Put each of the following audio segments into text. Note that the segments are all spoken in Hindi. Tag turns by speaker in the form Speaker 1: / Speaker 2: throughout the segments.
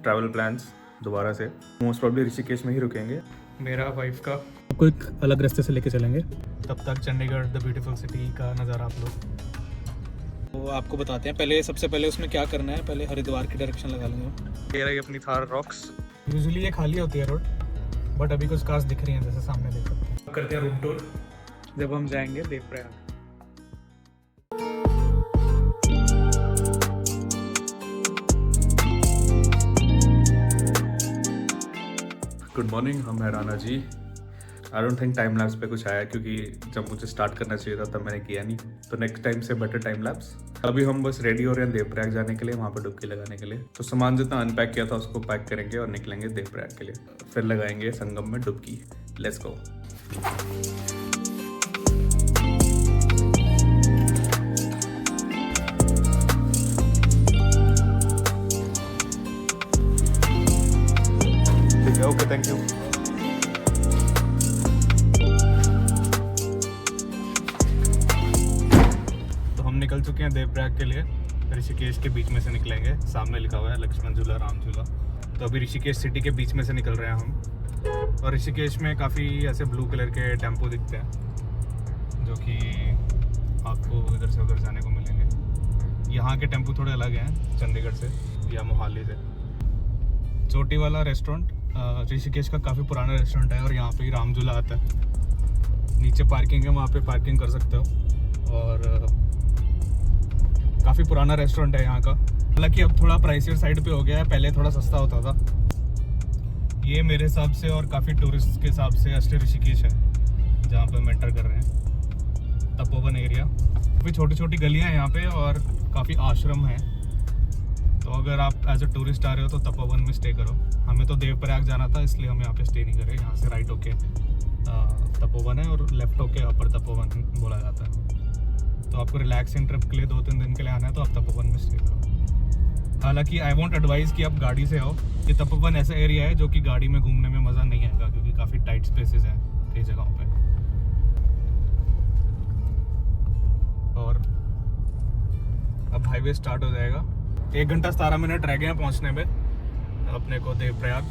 Speaker 1: ट्रैवल प्लान्स दोबारा से। मोस्ट प्रॉब्ली ऋषिकेश में ही रुकेंगे।
Speaker 2: मेरा वाइफ का आपको एक अलग रास्ते से लेके चलेंगे, तब तक चंडीगढ़ द ब्यूटीफुल सिटी का नज़ारा आप लोग। तो आपको बताते हैं पहले, सबसे पहले उसमें क्या करना है। पहले हरिद्वार की डायरेक्शन लगा लेंगे। ये रही अपनी थार रॉक्स। यूजुअली ये खाली होती है रोड, बट अभी कुछ खास दिख रही है, जैसे सामने देख सकते हैं। करते हैं रूम टूर जब हम जाएंगे देवप्रयाग।
Speaker 1: गुड मॉर्निंग, हम है Rana ji. I don't think time lapse पे कुछ आया, क्योंकि जब मुझे स्टार्ट करना चाहिए था तब मैंने किया नहीं। तो नेक्स्ट टाइम से बेटर टाइम लैप्स। अभी हम बस रेडी हो रहे हैं देवप्रयाग जाने के लिए, वहाँ पर डुबकी लगाने के लिए। तो सामान जितना अनपैक किया था उसको पैक करेंगे और निकलेंगे देवप्रयाग के लिए। फिर लगाएंगे संगम में डुबकी। Let's go. ठीक है, ओके, थैंक यू।
Speaker 2: निकल चुके हैं देवप्रयाग के लिए। ऋषिकेश के बीच में से निकलेंगे। सामने लिखा हुआ है लक्ष्मण झूला, राम झूला। तो अभी ऋषिकेश सिटी के बीच में से निकल रहे हैं हम। और ऋषिकेश में काफ़ी ऐसे ब्लू कलर के टेम्पो दिखते हैं, जो कि आपको इधर से उधर जाने को मिलेंगे। यहाँ के टेम्पो थोड़े अलग हैं चंडीगढ़ से या मोहाली से। चोटी वाला रेस्टोरेंट ऋषिकेश का काफ़ी पुराना रेस्टोरेंट है, और यहाँ पे ही राम झूला आता है। नीचे पार्किंग है, वहाँ पे पार्किंग कर सकते हो। और काफ़ी पुराना रेस्टोरेंट है यहाँ का। हालांकि अब थोड़ा प्राइसियर साइड पे हो गया है, पहले थोड़ा सस्ता होता था। ये मेरे हिसाब से और काफ़ी टूरिस्ट के हिसाब से असली ऋषिकेश है, जहाँ पे हम एंटर कर रहे हैं। तपोवन एरिया, काफ़ी छोटी छोटी गलियाँ हैं यहाँ पे और काफ़ी आश्रम हैं। तो अगर आप एज अ टूरिस्ट आ रहे हो तो तपोवन में स्टे करो। हमें तो देवप्रयाग जाना था, इसलिए हम यहाँ पे स्टे नहीं करे। यहाँ से राइट होके तपोवन है और लेफ्ट होके अपर तपोवन बोला जाता है। तो आपको रिलैक्सिंग ट्रिप के लिए 2-3 दिन के लिए आना है तो आप तपोवन में स्टे करो। हालांकि आई वॉन्ट एडवाइस कि आप गाड़ी से आओ। ये तपोवन ऐसा एरिया है जो कि गाड़ी में घूमने में मज़ा नहीं आएगा, क्योंकि काफ़ी टाइट स्पेसेस हैं कई जगहों पे। और अब हाईवे स्टार्ट हो जाएगा। 1 घंटा 17 मिनट रह गए हैं पहुँचने में अपने को देवप्रयाग।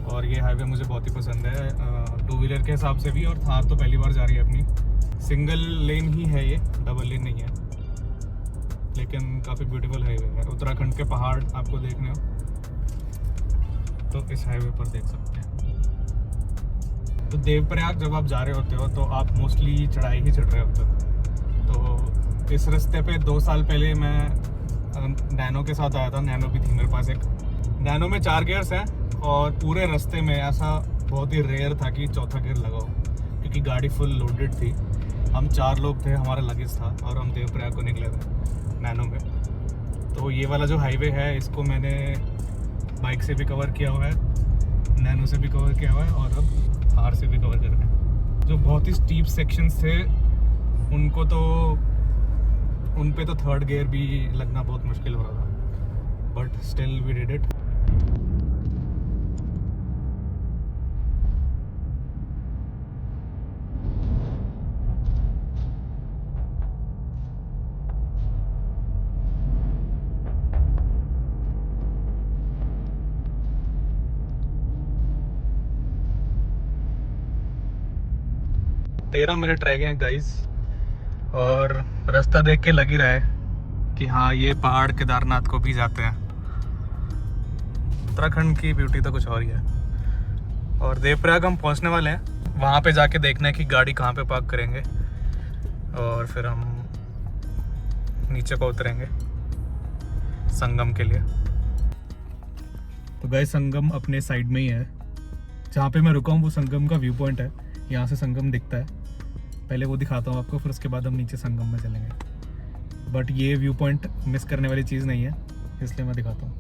Speaker 2: और ये हाईवे मुझे बहुत ही पसंद है, 2 व्हीलर के हिसाब से भी। और थार तो पहली बार जा रही है अपनी। सिंगल लेन ही है ये, डबल लेन नहीं है, लेकिन काफ़ी ब्यूटीफुल हाईवे है। उत्तराखंड के पहाड़ आपको देखने हो तो इस हाईवे पर देख सकते हैं। तो देवप्रयाग जब आप जा रहे होते हो तो आप मोस्टली चढ़ाई ही चढ़ रहे होते हो। तो इस रास्ते पे 2 साल पहले मैं नैनो के साथ आया था। नैनो भी थी मेरे पास एक। नैनो में 4 गियर्स हैं, और पूरे रास्ते में ऐसा बहुत ही रेयर था कि चौथा गियर लगाओ, क्योंकि गाड़ी फुल लोडेड थी। हम 4 लोग थे, हमारा लगेज था, और हम देवप्रयाग को निकले थे नैनो में। तो ये वाला जो हाईवे है, इसको मैंने बाइक से भी कवर किया हुआ है, नैनो से भी कवर किया हुआ है, और अब थार से भी कवर कर रहे हैं। जो बहुत ही स्टीप सेक्शंस थे उनको तो उन पे तो 3rd गियर भी लगना बहुत मुश्किल हो रहा था, but still we did it. तेरह मिनट रह गए हैं गाइस, और रास्ता देख के लग ही रहा है कि हाँ, ये पहाड़ केदारनाथ को भी जाते हैं। उत्तराखंड की ब्यूटी तो कुछ और ही है। और देवप्रयाग हम पहुंचने वाले हैं। वहाँ पे जाके देखना है कि गाड़ी कहाँ पे पार्क करेंगे, और फिर हम नीचे को उतरेंगे संगम के लिए। तो गाइस, संगम अपने साइड में ही है। जहाँ पे मैं रुका हूँ वो संगम का व्यू पॉइंट है। यहाँ से संगम दिखता है। पहले वो दिखाता हूँ आपको, फिर उसके बाद हम नीचे संगम में चलेंगे। बट ये व्यू पॉइंट मिस करने वाली चीज़ नहीं है, इसलिए मैं दिखाता हूँ।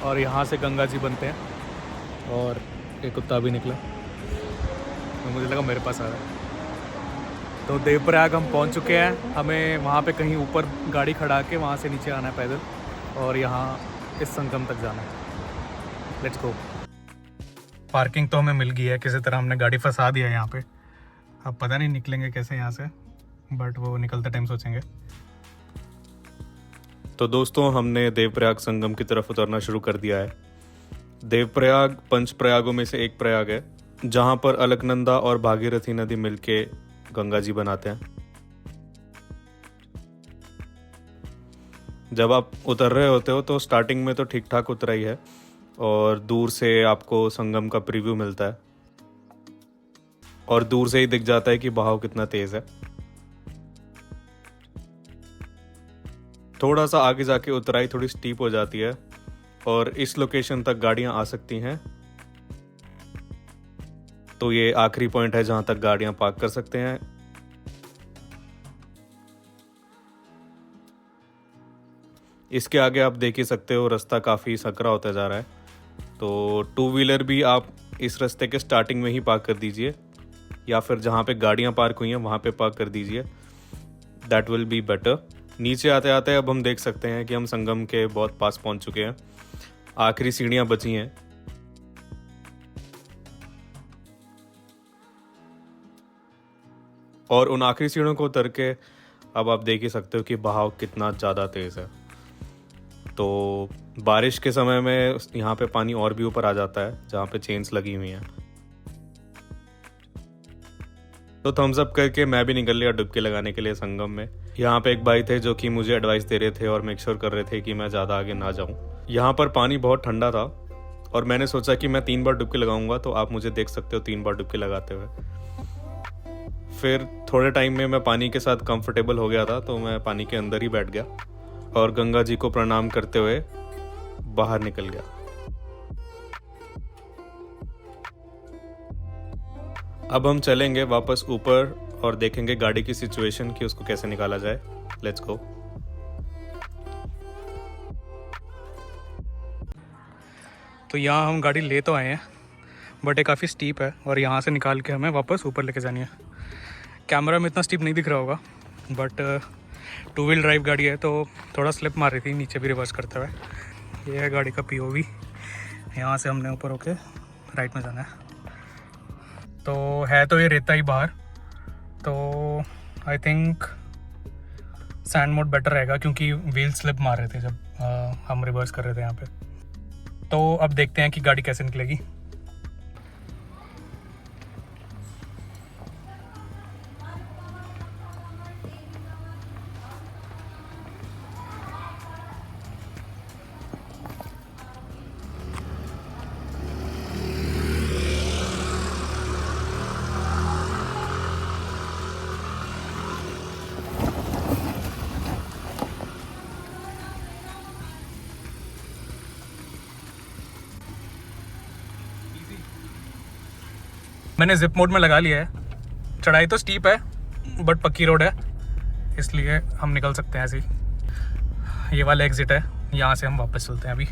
Speaker 2: और यहाँ से गंगा जी बनते हैं, और एक कुत्ता भी निकला। तो मुझे लगा मेरे पास आ रहा है। तो देवप्रयाग हम पहुंच चुके हैं। हमें वहाँ पे कहीं ऊपर गाड़ी खड़ा के वहाँ से नीचे आना है पैदल और यहाँ इस संगम तक जाना है। Let's go. पार्किंग तो हमें मिल गई है, किसी तरह हमने गाड़ी फंसा दिया है यहाँ पे। अब पता नहीं निकलेंगे कैसे यहाँ से, बट वो निकलते टाइम सोचेंगे।
Speaker 1: तो दोस्तों हमने देवप्रयाग संगम की तरफ उतरना शुरू कर दिया है। देवप्रयाग पंच प्रयागों में से एक प्रयाग है जहाँ पर अलकनंदा और भागीरथी नदी मिलके गंगा जी बनाते हैं। जब आप उतर रहे होते हो तो स्टार्टिंग में तो ठीक ठाक उतरा ही है और दूर से आपको संगम का प्रीव्यू मिलता है और दूर से ही दिख जाता है कि बहाव कितना तेज है। थोड़ा सा आगे जाके उतराई थोड़ी स्टीप हो जाती है और इस लोकेशन तक गाड़ियां आ सकती हैं। तो ये आखिरी पॉइंट है जहां तक गाड़ियां पार्क कर सकते हैं। इसके आगे आप देख ही सकते हो रास्ता काफ़ी सकरा होता जा रहा है, तो टू व्हीलर भी आप इस रास्ते के स्टार्टिंग में ही पार्क कर दीजिए या फिर जहाँ पे गाड़ियाँ पार्क हुई हैं वहाँ पे पार्क कर दीजिए। That will be better. नीचे आते आते अब हम देख सकते हैं कि हम संगम के बहुत पास पहुँच चुके हैं। आखिरी सीढ़ियाँ बची हैं। और उन आखिरी सीढ़ियों को उतर के अब आप देख ही सकते हो कि बहाव कितना ज़्यादा तेज़ है। तो बारिश के समय में यहाँ पे पानी और भी ऊपर आ जाता है जहाँ पे चेन्स लगी हुई हैं। तो थम्स अप करके मैं भी निकल लिया डुबकी लगाने के लिए संगम में। यहाँ पे एक भाई थे जो कि मुझे एडवाइस दे रहे थे और मेक श्योर कर रहे थे कि मैं ज़्यादा आगे ना जाऊँ। यहाँ पर पानी बहुत ठंडा था और मैंने सोचा कि मैं 3 बार डुबकी लगाऊंगा, तो आप मुझे देख सकते हो 3 बार डुबकी लगाते हुए। फिर थोड़े टाइम में मैं पानी के साथ कंफर्टेबल हो गया था, तो मैं पानी के अंदर ही बैठ गया और गंगा जी को प्रणाम करते हुए बाहर निकल गया। अब हम चलेंगे वापस ऊपर और देखेंगे गाड़ी की सिचुएशन कि उसको कैसे निकाला जाए। Let's go.
Speaker 2: तो यहाँ हम गाड़ी ले तो आए हैं, बट ये काफ़ी स्टीप है और यहाँ से निकाल के हमें वापस ऊपर लेके जानी है। कैमरा में इतना स्टीप नहीं दिख रहा होगा, बट 2 व्हील ड्राइव गाड़ी है तो थोड़ा स्लिप मार रही थी नीचे भी रिवर्स करते हुए। ये है गाड़ी का POV। यहाँ से हमने ऊपर होके राइट में जाना है। तो ये रेता ही बाहर, तो I think sand mode better रहेगा क्योंकि व्हील स्लिप मार रहे थे जब हम रिवर्स कर रहे थे यहाँ पे। तो अब देखते हैं कि गाड़ी कैसे निकलेगी। मैंने जिप मोड में लगा लिया है। चढ़ाई तो स्टीप है बट पक्की रोड है, इसलिए हम निकल सकते हैं ऐसे ही। ये वाला एग्जिट है, यहाँ से हम वापस चलते हैं अभी।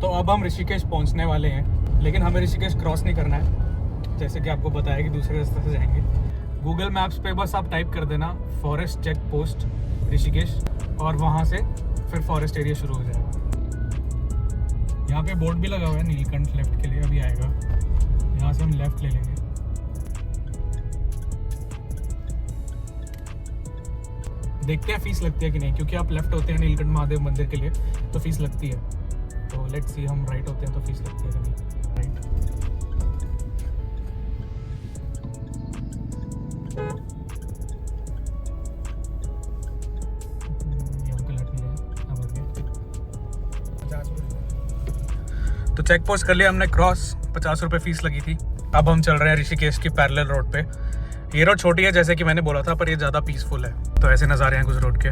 Speaker 2: तो अब हम ऋषिकेश पहुंचने वाले हैं, लेकिन हमें ऋषिकेश क्रॉस नहीं करना है, जैसे कि आपको बताया कि दूसरे रास्ते से जाएंगे। गूगल मैप्स पे बस आप टाइप कर देना फॉरेस्ट चेक पोस्ट ऋषिकेश और वहाँ से फिर फॉरेस्ट एरिया शुरू हो जाएगा। यहाँ पे बोर्ड भी लगा हुआ है नीलकंठ लेफ्ट के लिए, अभी आएगा। यहाँ से हम लेफ्ट ले लेंगे। देखते हैं फीस लगती है कि नहीं, क्योंकि आप लेफ्ट होते हैं नीलकंठ महादेव मंदिर के लिए तो फीस लगती है। तो लेट्स सी, हम राइट होते हैं तो फीस लगती है कि नहीं। राइट तो चेक पोस्ट कर लिया हमने क्रॉस, 50 रुपये फीस लगी थी। अब हम चल रहे हैं ऋषिकेश की पैरेलल रोड पे। ये रोड छोटी है जैसे कि मैंने बोला था, पर ये ज़्यादा पीसफुल है। तो ऐसे नज़ारे हैं कुछ रोड के।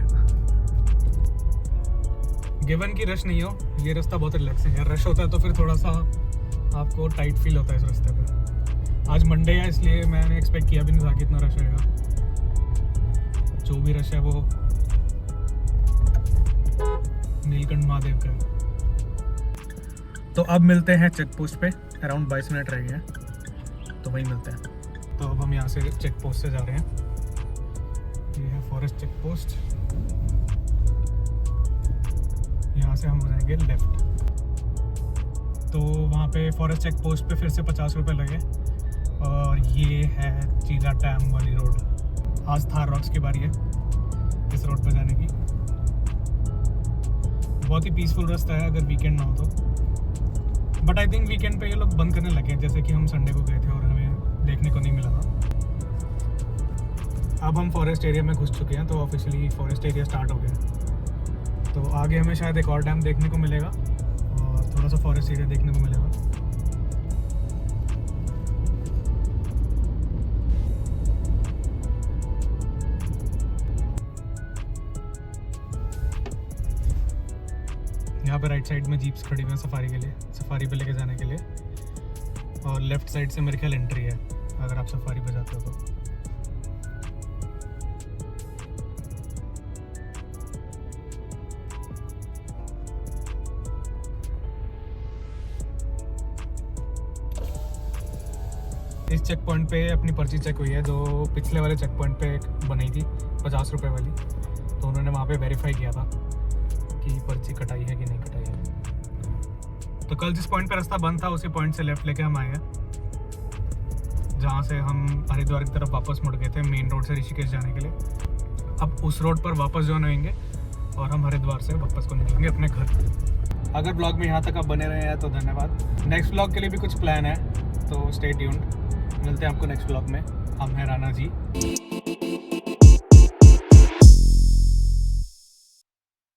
Speaker 2: गिवन की रश नहीं हो, ये रास्ता बहुत रिलैक्सिंग है। रश होता है तो फिर थोड़ा सा आपको टाइट फील होता है इस रास्ते पे। आज मंडे है इसलिए मैंने एक्सपेक्ट किया भी नहीं था कि इतना रश रहेगा। जो भी रश है वो नीलकंठ महादेव का है। तो अब मिलते हैं चेक पोस्ट पे, अराउंड 22 मिनट रह गए हैं, तो वहीं मिलते हैं। तो अब हम यहाँ से चेक पोस्ट से जा रहे हैं। ये है फॉरेस्ट चेक पोस्ट। यहाँ से हम हो जाएंगे लेफ्ट। तो वहाँ पे फॉरेस्ट चेक पोस्ट पे फिर से 50 रुपये लगे। और ये है चीला डैम वाली रोड। आज थार रॉक्स की बारी है इस रोड पे जाने की। बहुत ही पीसफुल रास्ता है अगर वीकेंड ना हो तो। बट आई थिंक वीकेंड पे ये लोग बंद करने लगे हैं, जैसे कि हम संडे को गए थे और हमें देखने को नहीं मिला था। अब हम फॉरेस्ट एरिया में घुस चुके हैं, तो ऑफिशियली फॉरेस्ट एरिया स्टार्ट हो गया। तो आगे हमें शायद एक और डैम देखने को मिलेगा और थोड़ा सा फॉरेस्ट एरिया देखने को मिलेगा। यहाँ पे राइट साइड में जीप्स खड़ी हुई हैं सफारी के लिए, सफारी पे लेके जाने के लिए। और लेफ्ट साइड से मेरे ख्याल एंट्री है अगर आप सफारी पे जाते हो तो। इस चेक पॉइंट पे अपनी पर्ची चेक हुई है, जो पिछले वाले चेक पॉइंट पे बनाई थी 50 रुपये वाली। तो उन्होंने वहाँ पे वेरीफाई किया था कि पर्ची कटाई है कि नहीं कटाई है। तो कल जिस पॉइंट पे रास्ता बंद था उसी पॉइंट से लेफ्ट लेके हम आए हैं, जहाँ से हम हरिद्वार की तरफ वापस मुड़ गए थे मेन रोड से ऋषिकेश जाने के लिए। अब उस रोड पर वापस जॉइन होंगे और हम हरिद्वार से वापस को निकलेंगे अपने घर। अगर ब्लॉग में यहाँ तक आप बने रहे हैं तो धन्यवाद। नेक्स्ट ब्लॉग के लिए भी कुछ प्लान है, तो स्टे ट्यून्ड। मिलते हैं आपको नेक्स्ट ब्लॉग में। हम हैं राणा जी।